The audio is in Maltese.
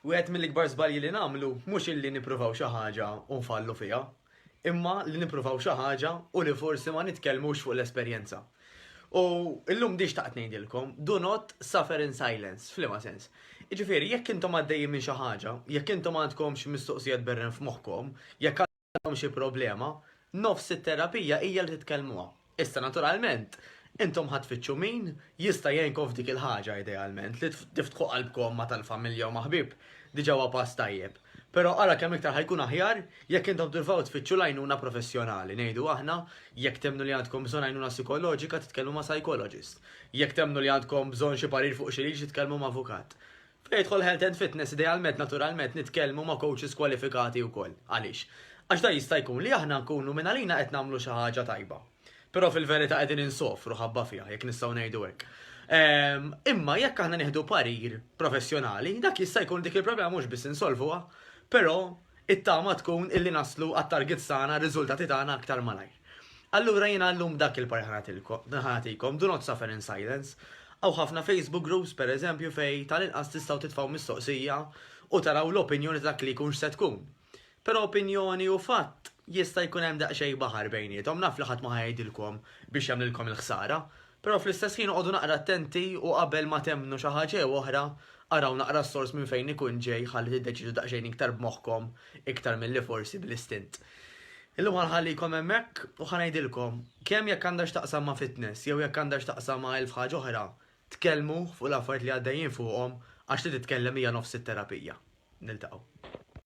Wieħed mill-ikbar żbalji li nagħmlu mhux illi nippruvaw xi ħaġa u nfallu fiha, imma li nippruvaw xi ħaġa u li forsi ma nitkellmux fuq l-esperjenza. U llum di xtaqt ngħidilkom, do not suffer in silence, f'liema sens. Jiġifieri, jekk intom għaddejjin minn xi ħaġa, jekk intom għandkom xi mistoqsijiet berren f'moħħkom, jekk għandkom xi problema, nofs it-terapija hija li titkellmuha. Issa naturalment, intom ħatfittxu min jista' jgħinkom f'dik il-ħaġa idealment li tiftħu qalbkom ma' tal-familja u maħbib diġà huwa pass tajjeb. Però ara kemm iktar ħajkun aħjar jekk intom tirfgħu tfittxu l-għajnuna professjonali. Ngħidu aħna jekk temnu li għandkom bżonn għajnuna psikoloġika titkellmu ma' psychologist. Jekk temnu li għandkom bżonn xi parir fuq xi liġi titkellmu ma' avukat. Fejn health and fitness idealment naturalment nitkellmu ma' coaches kwalifikati wkoll. Għaliex? Għax da jista' jkun li aħna nkunu minn għalina qed nagħmlu xi ħaġa tajba. Però fil-verità qegħdin insofru ħabba fiha jekk nistgħu ngħidu hekk. Imma jekk aħna nieħdu parir professjonali, dak jista' jkun dik il-problema mhux biss insolvuha, però it-tama tkun illi naslu għat-targets tagħna, riżultati tagħna aktar malajr. Allura jiena llum dak il-parir ħanatikom, do not suffer in silence. Aw ħafna Facebook groups pereżempju fejn tal-inqas tistgħu titfgħu mistoqsija u taraw l-opinjoni ta' dak li jkun se tkun. Però opinjoni u fatt jista' jkun hemm daqsxejn baħar bejniethom, naf li ħadd ma ħajdilkom biex jagħmlilkom il-ħsara, però fl-istess ħin noqogħdu naqra attenti u qabel ma temmnu xi ħaġa oħra araw naqra s-sors minn fejn ikun ġej ħalli tiddeċidu daqsxejn iktar b'moħħkom iktar milli forsi bl-istint. Illum ħallikom hemmhekk u ħanajdilkom kemm jekk għandax taqsam ma' fitness jew jekk għandax taqsam ma' elf ħaġa oħra, tkellmu fuq l-affarijiet li għaddejjin fuqhom għax li titkellem hija nofs it-terapija. Niltaqgħu.